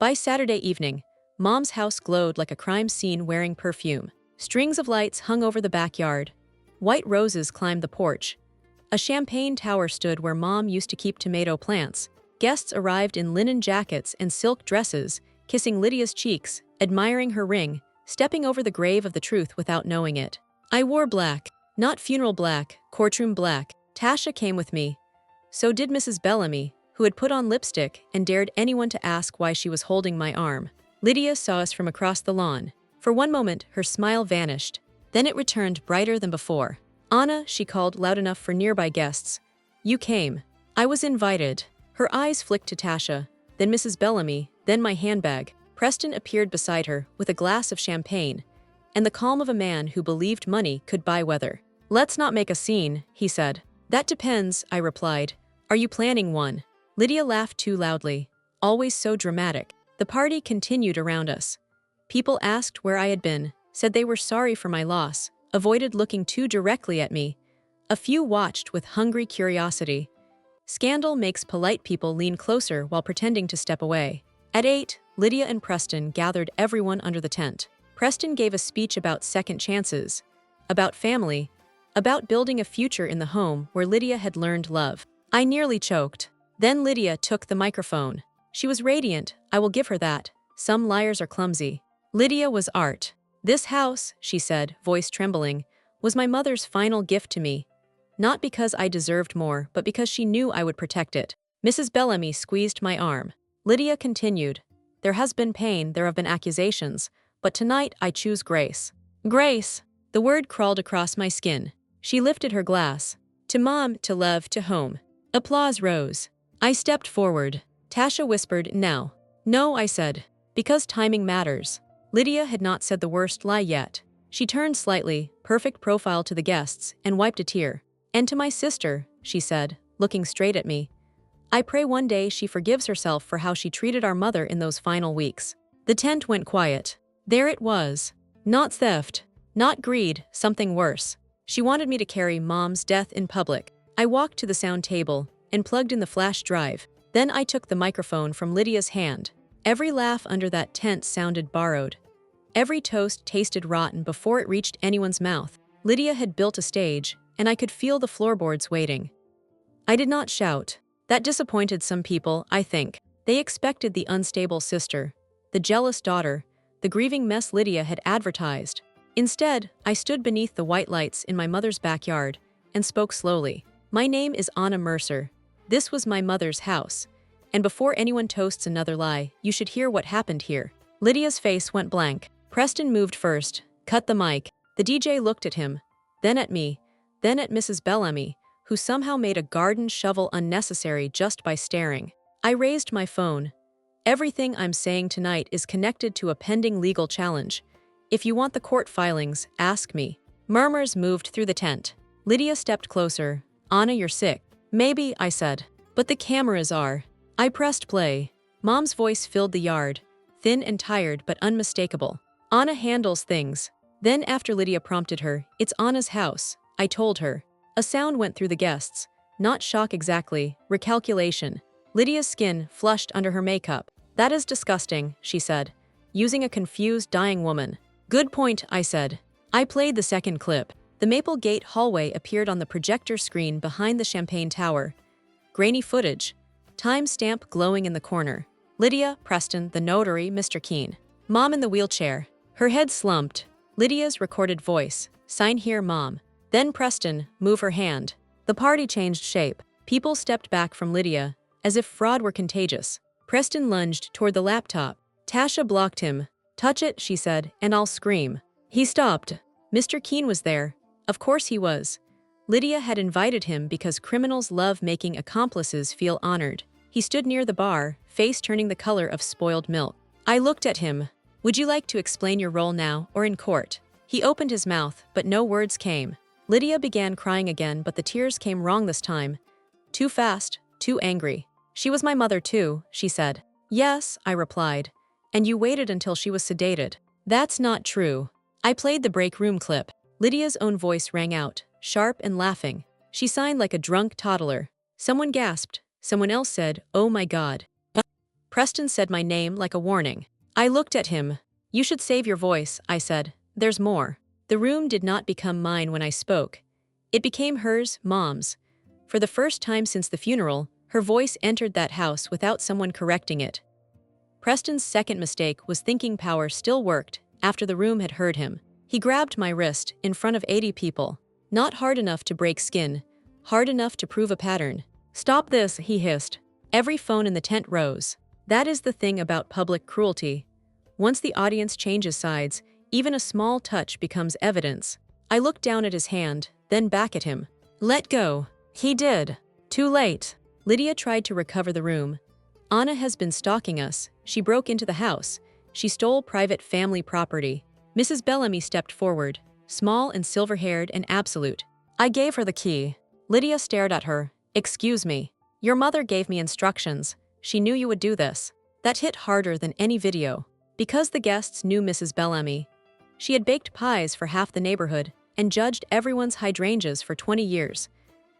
By Saturday evening, Mom's house glowed like a crime scene wearing perfume. Strings of lights hung over the backyard. White roses climbed the porch. A champagne tower stood where Mom used to keep tomato plants. Guests arrived in linen jackets and silk dresses, kissing Lydia's cheeks, admiring her ring, stepping over the grave of the truth without knowing it. I wore black. Not funeral black, courtroom black. Tasha came with me. So did Mrs. Bellamy, who had put on lipstick and dared anyone to ask why she was holding my arm. Lydia saw us from across the lawn. For one moment, her smile vanished. Then it returned brighter than before. "Anna," she called loud enough for nearby guests. "You came." I was invited. Her eyes flicked to Tasha, then Mrs. Bellamy, then my handbag. Preston appeared beside her with a glass of champagne, and the calm of a man who believed money could buy weather. "Let's not make a scene," he said. "That depends," I replied. "Are you planning one?" Lydia laughed too loudly. Always so dramatic. The party continued around us. People asked where I had been, said they were sorry for my loss, avoided looking too directly at me. A few watched with hungry curiosity. Scandal makes polite people lean closer while pretending to step away. At 8, Lydia and Preston gathered everyone under the tent. Preston gave a speech about second chances, about family, about building a future in the home where Lydia had learned love. I nearly choked. Then Lydia took the microphone. She was radiant, I will give her that. Some liars are clumsy. Lydia was art. "This house," she said, voice trembling, "was my mother's final gift to me. Not because I deserved more, but because she knew I would protect it." Mrs. Bellamy squeezed my arm. Lydia continued, "There has been pain, there have been accusations, but tonight I choose grace." Grace! The word crawled across my skin. She lifted her glass. "To Mom, to love, to home." Applause rose. I stepped forward. Tasha whispered, "Now." "No," I said, "because timing matters." Lydia had not said the worst lie yet. She turned slightly, perfect profile to the guests, and wiped a tear. "And to my sister," she said, looking straight at me. "I pray one day she forgives herself for how she treated our mother in those final weeks." The tent went quiet. There it was. Not theft, not greed, something worse. She wanted me to carry Mom's death in public. I walked to the sound table and plugged in the flash drive. Then I took the microphone from Lydia's hand. Every laugh under that tent sounded borrowed. Every toast tasted rotten before it reached anyone's mouth. Lydia had built a stage, and I could feel the floorboards waiting. I did not shout. That disappointed some people, I think. They expected the unstable sister, the jealous daughter, the grieving mess Lydia had advertised. Instead, I stood beneath the white lights in my mother's backyard and spoke slowly. "My name is Anna Mercer. This was my mother's house. And before anyone toasts another lie, you should hear what happened here." Lydia's face went blank. Preston moved first, cut the mic. The DJ looked at him, then at me, then at Mrs. Bellamy, who somehow made a garden shovel unnecessary just by staring. I raised my phone. "Everything I'm saying tonight is connected to a pending legal challenge. If you want the court filings, ask me." Murmurs moved through the tent. Lydia stepped closer. "Anna, you're sick." "Maybe," I said. "But the cameras are." I pressed play. Mom's voice filled the yard, thin and tired but unmistakable. "Anna handles things." Then after Lydia prompted her, "It's Anna's house," I told her. A sound went through the guests. Not shock exactly, recalculation. Lydia's skin flushed under her makeup. That is disgusting, she said, using a confused, dying woman. Good point, I said. I played the second clip. The Maple Gate hallway appeared on the projector screen behind the Champagne Tower. Grainy footage. Time-stamp glowing in the corner. Lydia, Preston, the notary, Mr. Keene. Mom in the wheelchair. Her head slumped. Lydia's recorded voice. Sign here, Mom. Then Preston, move her hand. The party changed shape. People stepped back from Lydia, as if fraud were contagious. Preston lunged toward the laptop. Tasha blocked him. Touch it, she said, and I'll scream. He stopped. Mr. Keene was there. Of course he was. Lydia had invited him because criminals love making accomplices feel honored. He stood near the bar, face turning the color of spoiled milk. I looked at him. Would you like to explain your role now or in court? He opened his mouth, but no words came. Lydia began crying again, but the tears came wrong this time. Too fast, too angry. She was my mother too, she said. Yes, I replied. And you waited until she was sedated. That's not true. I played the break room clip. Lydia's own voice rang out, sharp and laughing. She signed like a drunk toddler. Someone gasped. Someone else said, "Oh my God." Preston said my name like a warning. I looked at him. You should save your voice, I said. There's more. The room did not become mine when I spoke. It became hers, Mom's. For the first time since the funeral, her voice entered that house without someone correcting it. Preston's second mistake was thinking power still worked after the room had heard him. He grabbed my wrist in front of 80 people. Not hard enough to break skin, hard enough to prove a pattern. Stop this, he hissed. Every phone in the tent rose. That is the thing about public cruelty. Once the audience changes sides, even a small touch becomes evidence. I looked down at his hand, then back at him. Let go. He did. Too late. Lydia tried to recover the room. Anna has been stalking us. She broke into the house. She stole private family property. Mrs. Bellamy stepped forward, small and silver-haired and absolute. I gave her the key. Lydia stared at her. Excuse me. Your mother gave me instructions. She knew you would do this. That hit harder than any video. Because the guests knew Mrs. Bellamy. She had baked pies for half the neighborhood and judged everyone's hydrangeas for 20 years.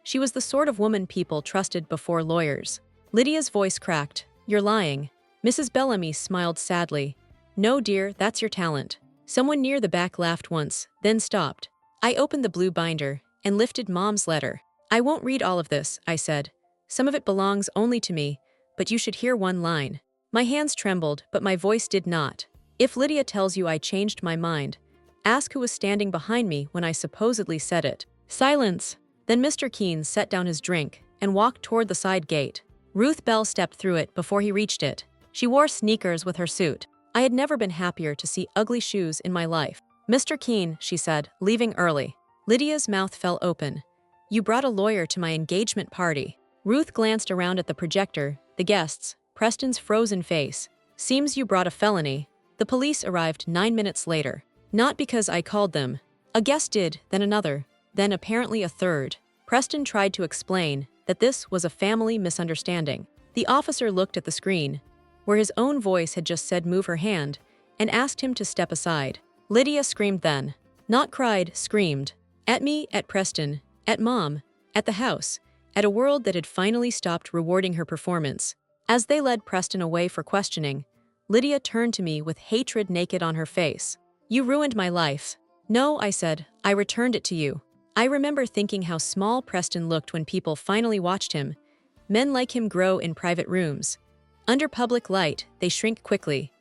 She was the sort of woman people trusted before lawyers. Lydia's voice cracked. You're lying. Mrs. Bellamy smiled sadly. No, dear, that's your talent. Someone near the back laughed once, then stopped. I opened the blue binder and lifted Mom's letter. I won't read all of this, I said. Some of it belongs only to me, but you should hear one line. My hands trembled, but my voice did not. If Lydia tells you I changed my mind, ask who was standing behind me when I supposedly said it. Silence. Then Mr. Keene set down his drink and walked toward the side gate. Ruth Bell stepped through it before he reached it. She wore sneakers with her suit. I had never been happier to see ugly shoes in my life. Mr. Keene, she said, leaving early. Lydia's mouth fell open. You brought a lawyer to my engagement party. Ruth glanced around at the projector, the guests, Preston's frozen face. Seems you brought a felony. The police arrived 9 minutes later. Not because I called them. A guest did, then another, then apparently a third. Preston tried to explain that this was a family misunderstanding. The officer looked at the screen, where his own voice had just said move her hand, and asked him to step aside. Lydia screamed then. Not cried, screamed. At me, at Preston, at Mom, at the house, at a world that had finally stopped rewarding her performance. As they led Preston away for questioning, Lydia turned to me with hatred naked on her face. You ruined my life. No, I said, I returned it to you. I remember thinking how small Preston looked when people finally watched him. Men like him grow in private rooms. Under public light, they shrink quickly.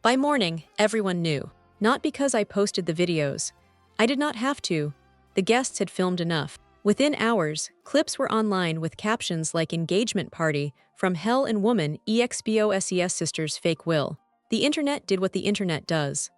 By morning, everyone knew. Not because I posted the videos. I did not have to. The guests had filmed enough. Within hours, clips were online with captions like engagement party, from hell and woman, EXBOSES sisters fake will. The internet did what the internet does.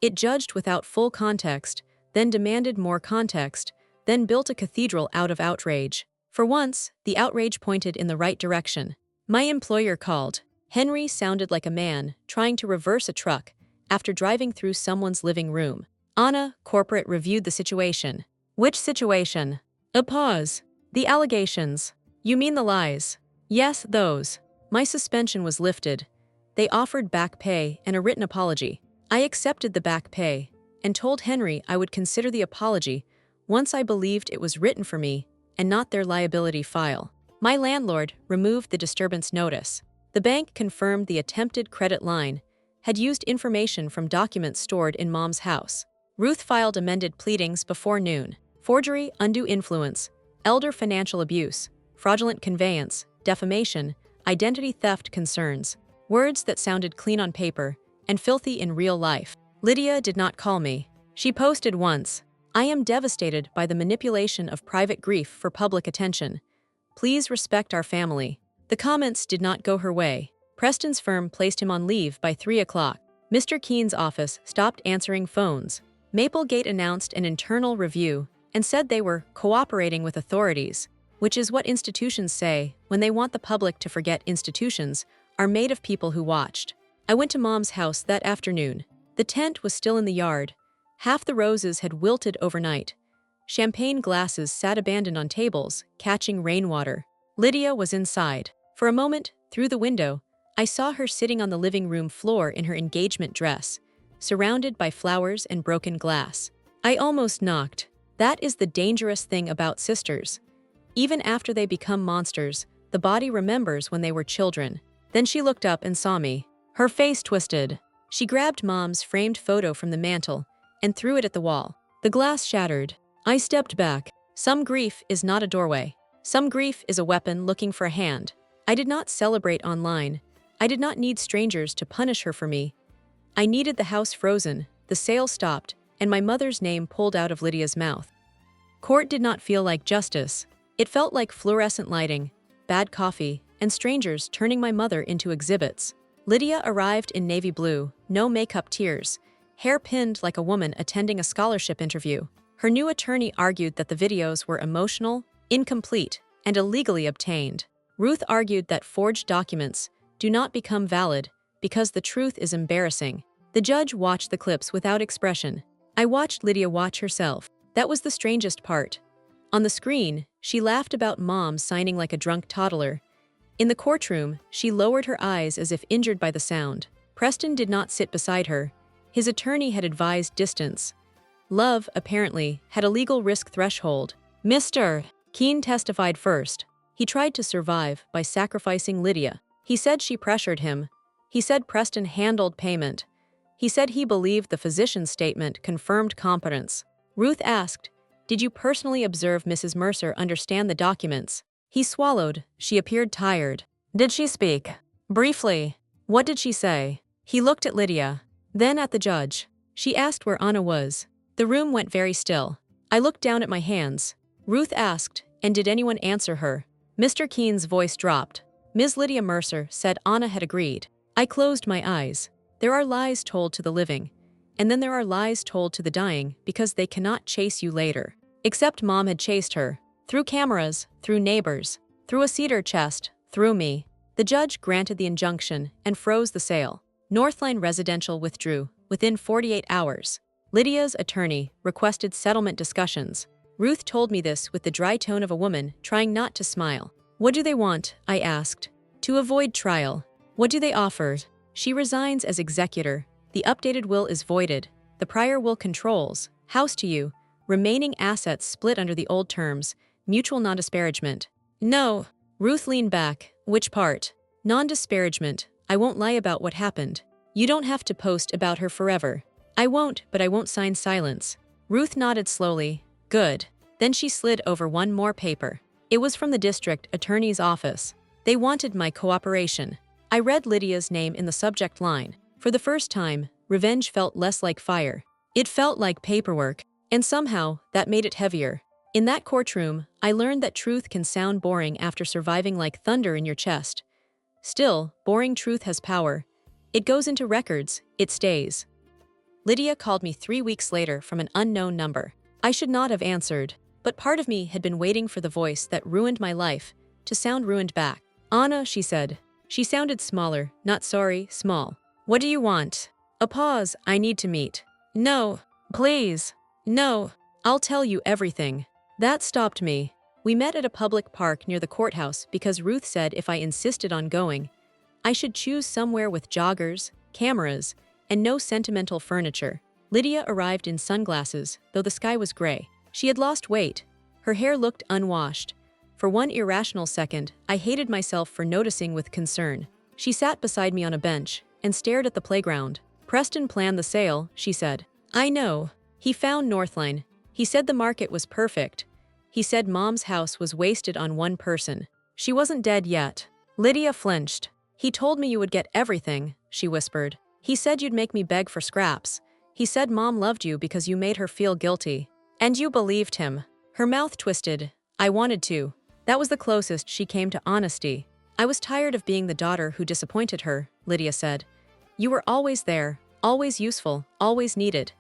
It judged without full context, then demanded more context, then built a cathedral out of outrage. For once, the outrage pointed in the right direction. My employer called. Henry sounded like a man trying to reverse a truck after driving through someone's living room. Anna, corporate, reviewed the situation. Which situation? A pause. The allegations. You mean the lies? Yes, those. My suspension was lifted. They offered back pay and a written apology. I accepted the back pay and told Henry I would consider the apology once I believed it was written for me and not their liability file. My landlord removed the disturbance notice. The bank confirmed the attempted credit line had used information from documents stored in Mom's house. Ruth filed amended pleadings before noon. Forgery, undue influence, elder financial abuse, fraudulent conveyance, defamation, identity theft concerns. Words that sounded clean on paper and filthy in real life. Lydia did not call me. She posted once, "I am devastated by the manipulation of private grief for public attention. Please respect our family." The comments did not go her way. Preston's firm placed him on leave by 3 o'clock. Mr. Keene's office stopped answering phones. Maplegate announced an internal review and said they were cooperating with authorities, which is what institutions say when they want the public to forget institutions are made of people who watched. I went to Mom's house that afternoon. The tent was still in the yard. Half the roses had wilted overnight. Champagne glasses sat abandoned on tables, catching rainwater. Lydia was inside. For a moment, through the window, I saw her sitting on the living room floor in her engagement dress, surrounded by flowers and broken glass. I almost knocked. That is the dangerous thing about sisters. Even after they become monsters, the body remembers when they were children. Then she looked up and saw me. Her face twisted. She grabbed Mom's framed photo from the mantel and threw it at the wall. The glass shattered. I stepped back. Some grief is not a doorway. Some grief is a weapon looking for a hand. I did not celebrate online. I did not need strangers to punish her for me. I needed the house frozen, the sale stopped, and my mother's name pulled out of Lydia's mouth. Court did not feel like justice. It felt like fluorescent lighting, bad coffee, and strangers turning my mother into exhibits. Lydia arrived in navy blue, no makeup, tears, hair pinned like a woman attending a scholarship interview. Her new attorney argued that the videos were emotional, incomplete, and illegally obtained. Ruth argued that forged documents do not become valid because the truth is embarrassing. The judge watched the clips without expression. I watched Lydia watch herself. That was the strangest part. On the screen, she laughed about Mom signing like a drunk toddler. In the courtroom, she lowered her eyes as if injured by the sound. Preston did not sit beside her. His attorney had advised distance. Love, apparently, had a legal risk threshold. Mr. Keene testified first. He tried to survive by sacrificing Lydia. He said she pressured him. He said Preston handled payment. He said he believed the physician's statement confirmed competence. Ruth asked, "Did you personally observe Mrs. Mercer understand the documents?" He swallowed. She appeared tired. "Did she speak?" "Briefly." "What did she say?" He looked at Lydia, then at the judge. She asked where Anna was. The room went very still. I looked down at my hands. Ruth asked, "And did anyone answer her?" Mr. Keene's voice dropped. Ms. Lydia Mercer said Anna had agreed. I closed my eyes. There are lies told to the living, and then there are lies told to the dying because they cannot chase you later. Except Mom had chased her. Through cameras, through neighbors, through a cedar chest, through me. The judge granted the injunction and froze the sale. Northline Residential withdrew within 48 hours. Lydia's attorney requested settlement discussions. Ruth told me this with the dry tone of a woman trying not to smile. "What do they want?" I asked. "To avoid trial." "What do they offer?" She resigns as executor. The updated will is voided. The prior will controls. House to you. Remaining assets split under the old terms. Mutual non-disparagement. "No." Ruth leaned back. "Which part?" "Non-disparagement. I won't lie about what happened. You don't have to post about her forever." "I won't, but I won't sign silence." Ruth nodded slowly. "Good." Then she slid over one more paper. It was from the district attorney's office. They wanted my cooperation. I read Lydia's name in the subject line. For the first time, revenge felt less like fire. It felt like paperwork, and somehow that made it heavier. In that courtroom, I learned that truth can sound boring after surviving like thunder in your chest. Still, boring truth has power. It goes into records, it stays. Lydia called me 3 weeks later from an unknown number. I should not have answered, but part of me had been waiting for the voice that ruined my life to sound ruined back. "Anna," she said. She sounded smaller, not sorry, small. "What do you want?" A pause. "I need to meet." "No." "Please." "No." "I'll tell you everything." That stopped me. We met at a public park near the courthouse because Ruth said if I insisted on going, I should choose somewhere with joggers, cameras, and no sentimental furniture. Lydia arrived in sunglasses, though the sky was gray. She had lost weight. Her hair looked unwashed. For one irrational second, I hated myself for noticing with concern. She sat beside me on a bench and stared at the playground. Preston planned the sale, she said. I know. He found Northline. He said the market was perfect. He said Mom's house was wasted on one person. She wasn't dead yet. Lydia flinched. He told me you would get everything, she whispered. He said you'd make me beg for scraps. He said Mom loved you because you made her feel guilty. And you believed him. Her mouth twisted. I wanted to. That was the closest she came to honesty. I was tired of being the daughter who disappointed her, Lydia said. You were always there, always useful, always needed.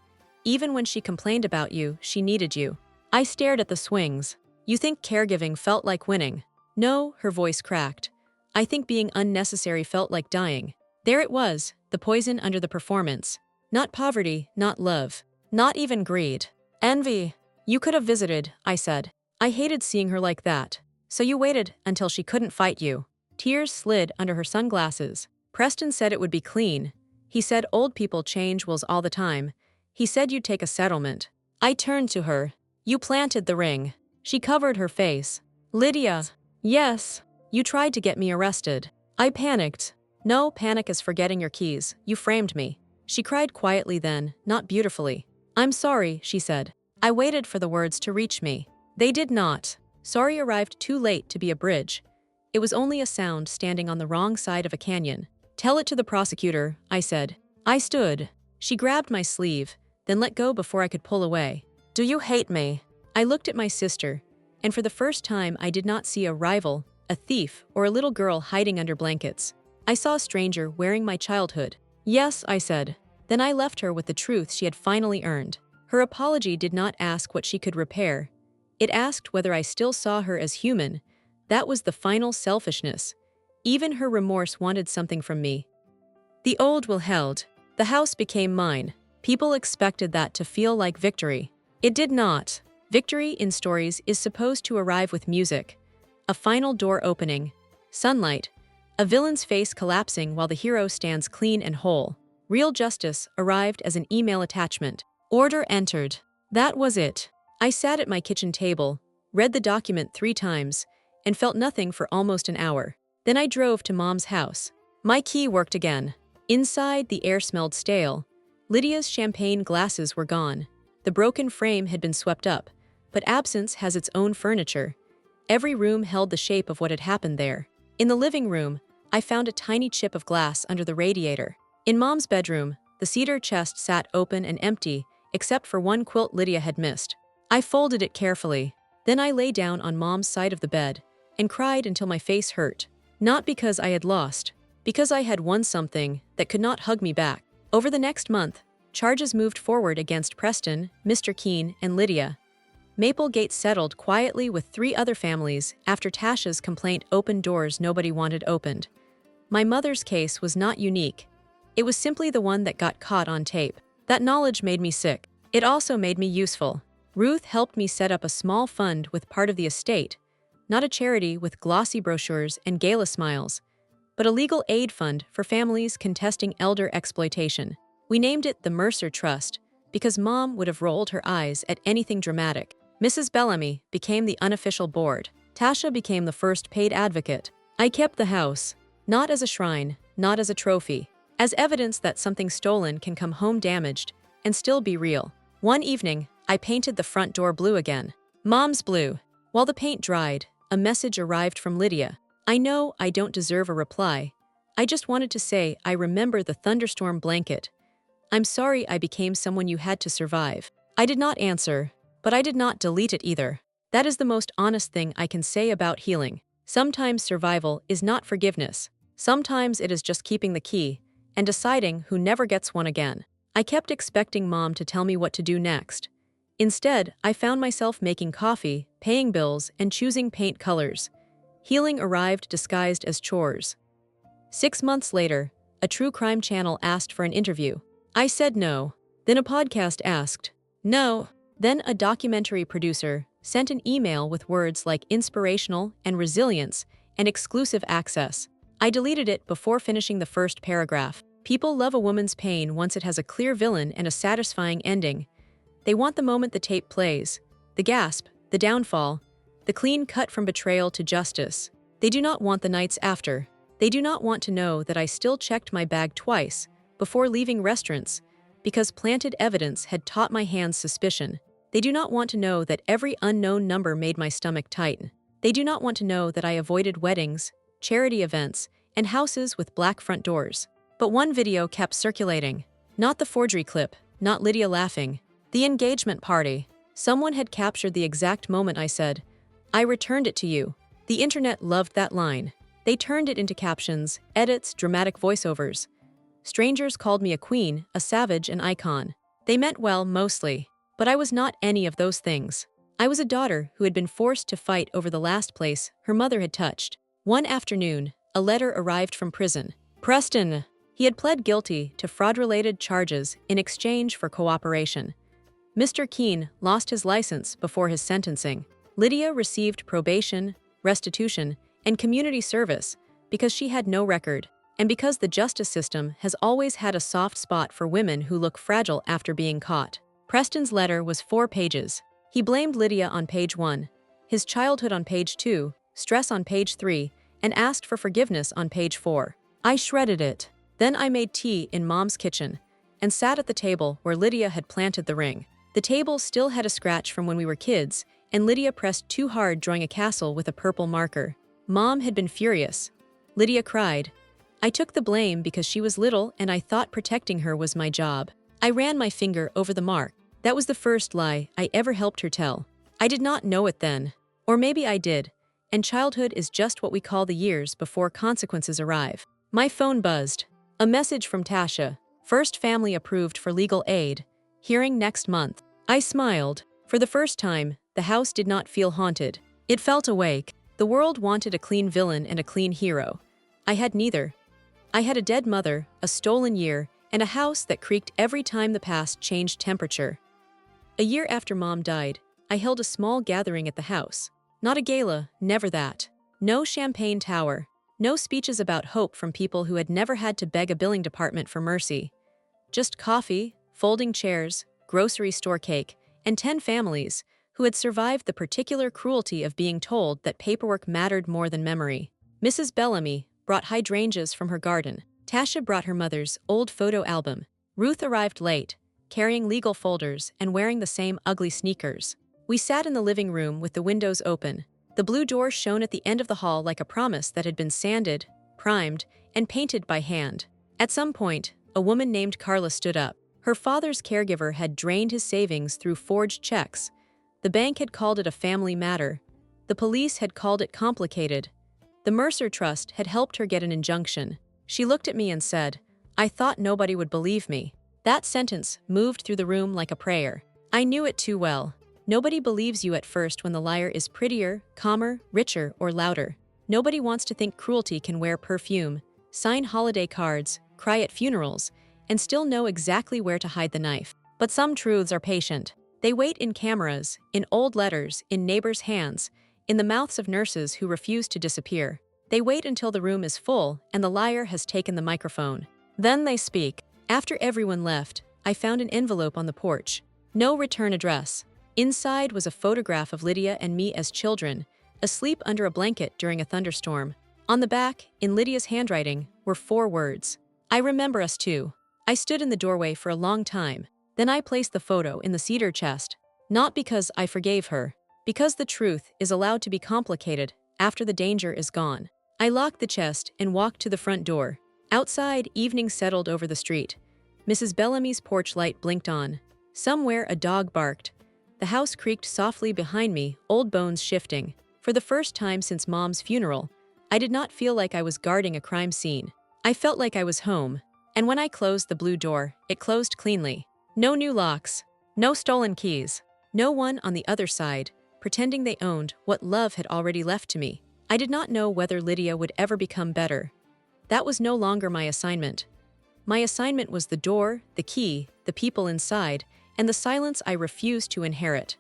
Even when she complained about you, she needed you. I stared at the swings. You think caregiving felt like winning? No, her voice cracked. I think being unnecessary felt like dying. There it was, the poison under the performance. Not poverty, not love, not even greed. Envy. You could have visited, I said. I hated seeing her like that. So you waited until she couldn't fight you. Tears slid under her sunglasses. Preston said it would be clean. He said old people change wills all the time. He said you'd take a settlement. I turned to her. You planted the ring. She covered her face. Lydia. Yes. You tried to get me arrested. I panicked. No, panic is forgetting your keys. You framed me. She cried quietly then, not beautifully. I'm sorry, she said. I waited for the words to reach me. They did not. Sorry arrived too late to be a bridge. It was only a sound standing on the wrong side of a canyon. Tell it to the prosecutor, I said. I stood. She grabbed my sleeve, then let go before I could pull away. Do you hate me? I looked at my sister, and for the first time I did not see a rival, a thief, or a little girl hiding under blankets. I saw a stranger wearing my childhood. Yes, I said. Then I left her with the truth she had finally earned. Her apology did not ask what she could repair. It asked whether I still saw her as human. That was the final selfishness. Even her remorse wanted something from me. The old will held. The house became mine. People expected that to feel like victory. It did not. Victory in stories is supposed to arrive with music. A final door opening. Sunlight. A villain's face collapsing while the hero stands clean and whole. Real justice arrived as an email attachment. Order entered. That was it. I sat at my kitchen table, read the document 3 times, and felt nothing for almost an hour. Then I drove to Mom's house. My key worked again. Inside, the air smelled stale. Lydia's champagne glasses were gone. The broken frame had been swept up, but absence has its own furniture. Every room held the shape of what had happened there. In the living room, I found a tiny chip of glass under the radiator. In Mom's bedroom, the cedar chest sat open and empty, except for one quilt Lydia had missed. I folded it carefully. Then I lay down on Mom's side of the bed and cried until my face hurt. Not because I had lost, because I had won something that could not hug me back. Over the next month, charges moved forward against Preston, Mr. Keene, and Lydia. Maplegate settled quietly with 3 other families after Tasha's complaint opened doors nobody wanted opened. My mother's case was not unique. It was simply the one that got caught on tape. That knowledge made me sick. It also made me useful. Ruth helped me set up a small fund with part of the estate, not a charity with glossy brochures and gala smiles, but a legal aid fund for families contesting elder exploitation. We named it the Mercer Trust because Mom would have rolled her eyes at anything dramatic. Mrs. Bellamy became the unofficial board. Tasha became the first paid advocate. I kept the house, not as a shrine, not as a trophy, as evidence that something stolen can come home damaged and still be real. One evening, I painted the front door blue again. Mom's blue. While the paint dried, a message arrived from Lydia. I know I don't deserve a reply. I just wanted to say I remember the thunderstorm blanket. I'm sorry I became someone you had to survive. I did not answer, but I did not delete it either. That is the most honest thing I can say about healing. Sometimes survival is not forgiveness. Sometimes it is just keeping the key and deciding who never gets one again. I kept expecting Mom to tell me what to do next. Instead, I found myself making coffee, paying bills, and choosing paint colors. Healing arrived disguised as chores. 6 months later, a true crime channel asked for an interview. I said no. Then a podcast asked. No. Then a documentary producer sent an email with words like inspirational and resilience and exclusive access. I deleted it before finishing the first paragraph. People love a woman's pain once it has a clear villain and a satisfying ending. They want the moment the tape plays, the gasp, the downfall, the clean cut from betrayal to justice. They do not want the nights after. They do not want to know that I still checked my bag twice before leaving restaurants because planted evidence had taught my hands suspicion. They do not want to know that every unknown number made my stomach tighten. They do not want to know that I avoided weddings, charity events, and houses with black front doors. But one video kept circulating. Not the forgery clip, not Lydia laughing. The engagement party. Someone had captured the exact moment I said, "I returned it to you." The internet loved that line. They turned it into captions, edits, dramatic voiceovers. Strangers called me a queen, a savage, an icon. They meant well, mostly. But I was not any of those things. I was a daughter who had been forced to fight over the last place her mother had touched. One afternoon, a letter arrived from prison. Preston! He had pled guilty to fraud-related charges in exchange for cooperation. Mr. Keene lost his license before his sentencing. Lydia received probation, restitution, and community service because she had no record, and because the justice system has always had a soft spot for women who look fragile after being caught. Preston's letter was 4 pages. He blamed Lydia on page 1, his childhood on page 2, stress on page 3, and asked for forgiveness on page 4. I shredded it. Then I made tea in Mom's kitchen and sat at the table where Lydia had planted the ring. The table still had a scratch from when we were kids, and Lydia pressed too hard drawing a castle with a purple marker. Mom had been furious. Lydia cried. I took the blame because she was little and I thought protecting her was my job. I ran my finger over the mark. That was the first lie I ever helped her tell. I did not know it then. Or maybe I did. And childhood is just what we call the years before consequences arrive. My phone buzzed. A message from Tasha. First family approved for legal aid. Hearing next month. I smiled. For the first time, the house did not feel haunted. It felt awake. The world wanted a clean villain and a clean hero. I had neither. I had a dead mother, a stolen year, and a house that creaked every time the past changed temperature. A year after Mom died, I held a small gathering at the house. Not a gala, never that. No champagne tower. No speeches about hope from people who had never had to beg a billing department for mercy. Just coffee, folding chairs, grocery store cake, and 10 families who had survived the particular cruelty of being told that paperwork mattered more than memory. Mrs. Bellamy brought hydrangeas from her garden. Tasha brought her mother's old photo album. Ruth arrived late, carrying legal folders and wearing the same ugly sneakers. We sat in the living room with the windows open. The blue door shone at the end of the hall like a promise that had been sanded, primed, and painted by hand. At some point, a woman named Carla stood up. Her father's caregiver had drained his savings through forged checks. The bank had called it a family matter. The police had called it complicated. The Mercer Trust had helped her get an injunction. She looked at me and said, I thought nobody would believe me. That sentence moved through the room like a prayer. I knew it too well. Nobody believes you at first when the liar is prettier, calmer, richer, or louder. Nobody wants to think cruelty can wear perfume, sign holiday cards, cry at funerals, and still know exactly where to hide the knife. But some truths are patient. They wait in cameras, in old letters, in neighbors' hands, in the mouths of nurses who refuse to disappear. They wait until the room is full and the liar has taken the microphone. Then they speak. After everyone left, I found an envelope on the porch. No return address. Inside was a photograph of Lydia and me as children, asleep under a blanket during a thunderstorm. On the back, in Lydia's handwriting, were 4 words. I remember us too. I stood in the doorway for a long time. Then I placed the photo in the cedar chest. Not because I forgave her. Because the truth is allowed to be complicated after the danger is gone. I locked the chest and walked to the front door. Outside, evening settled over the street. Mrs. Bellamy's porch light blinked on. Somewhere a dog barked. The house creaked softly behind me, old bones shifting. For the first time since Mom's funeral, I did not feel like I was guarding a crime scene. I felt like I was home. And when I closed the blue door, it closed cleanly. No new locks. No stolen keys. No one on the other side, pretending they owned what love had already left to me. I did not know whether Lydia would ever become better. That was no longer my assignment. My assignment was the door, the key, the people inside, and the silence I refused to inherit.